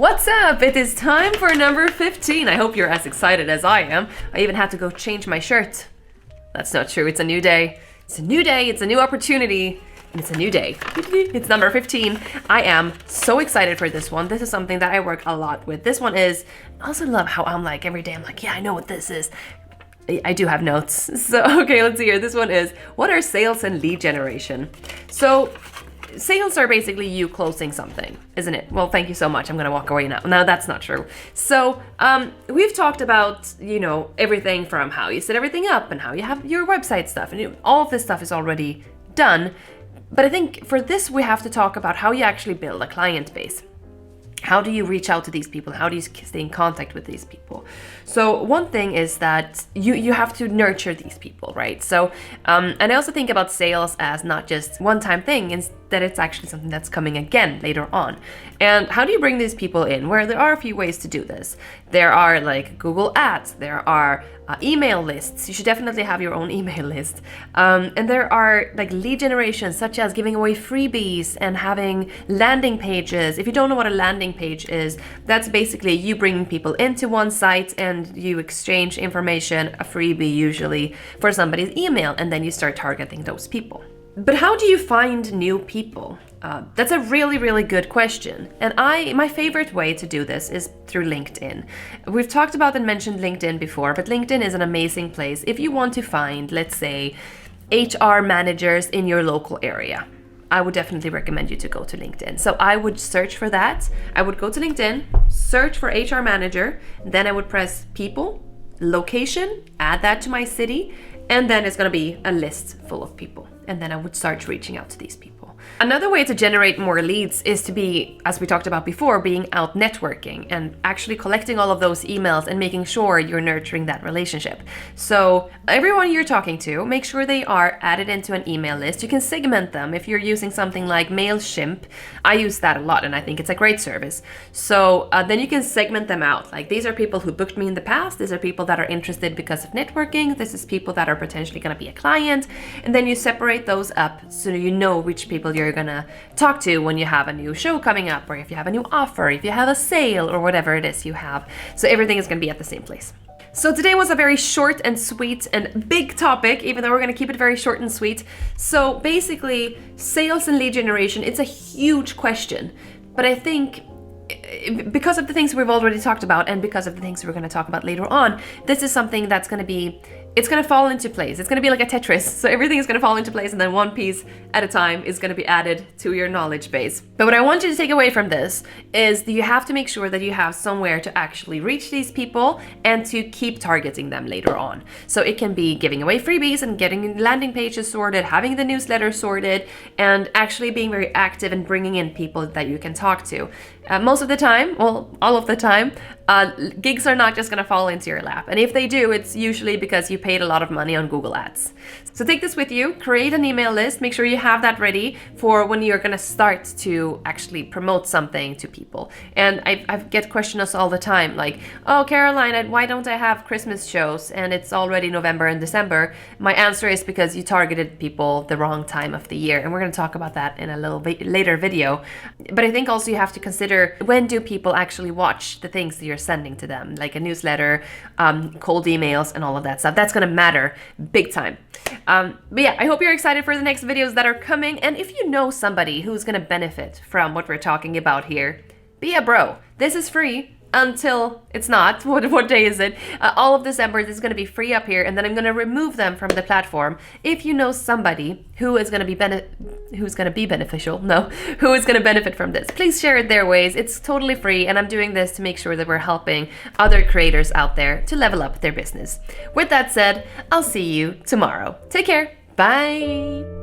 What's up? It is time for number 15. I hope you're as excited as I am. I even had to go change my shirt. That's not true. It's a new day. It's a new day. It's a new opportunity. And it's a new day. It's number 15. I am so excited for this one. This is something that I work a lot with. This one is, I also love how I'm like every day, I'm like, yeah, I know what this is. I do have notes. So, okay, let's see here. This one is, what are sales and lead generation? So, sales are basically you closing something, isn't it? Well, thank you so much. I'm gonna walk away now. No, that's not true. So we've talked about, everything from how you set everything up and how you have your website stuff, and all of this stuff is already done. But I think for this, we have to talk about how you actually build a client base. How do you reach out to these people? How do you stay in contact with these people? So one thing is that you have to nurture these people, right? So, and I also think about sales as not just one-time thing, instead it's actually something that's coming again later on. And how do you bring these people in? Where there are a few ways to do this. There are like Google Ads, there are email lists. You should definitely have your own email list. And there are like lead generation, such as giving away freebies and having landing pages. If you don't know what a landing page is, that's basically you bringing people into one site and you exchange information, a freebie usually, for somebody's email, and then you start targeting those people. But how do you find new people? That's a really, really good question. And my favorite way to do this is through LinkedIn. We've talked about and mentioned LinkedIn before, but LinkedIn is an amazing place if you want to find, let's say, HR managers in your local area. I would definitely recommend you to go to LinkedIn. So I would search for that. I would go to LinkedIn, search for HR manager, then I would press people, location, add that to my city, and then it's gonna be a list full of people. And then I would start reaching out to these people. Another way to generate more leads is to be, as we talked about before, being out networking and actually collecting all of those emails and making sure you're nurturing that relationship. So everyone you're talking to, make sure they are added into an email list. You can segment them if you're using something like MailChimp. I use that a lot and I think it's a great service. So then you can segment them out. Like, these are people who booked me in the past. These are people that are interested because of networking. This is people that are potentially going to be a client. And then you separate those up so you know which people you're gonna talk to when you have a new show coming up, or if you have a new offer, if you have a sale, or whatever it is you have. So everything is gonna be at the same place. So today was a very short and sweet and big topic, even though we're gonna keep it very short and sweet. So basically, sales and lead generation, it's a huge question, but I think because of the things we've already talked about and because of the things we're going to talk about later on, this is something that's going to be, it's going to fall into place. It's going to be like a Tetris. So everything is going to fall into place and then one piece at a time is going to be added to your knowledge base. But what I want you to take away from this is that you have to make sure that you have somewhere to actually reach these people and to keep targeting them later on. So it can be giving away freebies and getting landing pages sorted, having the newsletter sorted, and actually being very active and bringing in people that you can talk to. Most of the time, well, all of the time, gigs are not just going to fall into your lap. And if they do, it's usually because you paid a lot of money on Google Ads. So take this with you, create an email list, make sure you have that ready for when you're going to start to actually promote something to people. And I get questions all the time like, oh, Caroline, why don't I have Christmas shows and it's already November and December? My answer is because you targeted people the wrong time of the year. And we're going to talk about that in a little later video. But I think also you have to consider, when do people actually watch the things that you're sending to them, like a newsletter, cold emails, and all of that stuff. That's going to matter big time. But yeah, I hope you're excited for the next videos that are coming. And if you know somebody who's going to benefit from what we're talking about here, be a bro. This is free until it's not. What day is it? All of December, this is going to be free up here, and then I'm going to remove them from the platform. If you know somebody who is going to be beneficial, who is going to benefit from this, please share it their ways. It's totally free, and I'm doing this to make sure that we're helping other creators out there to level up their business. With that said, I'll see you tomorrow. Take care. Bye.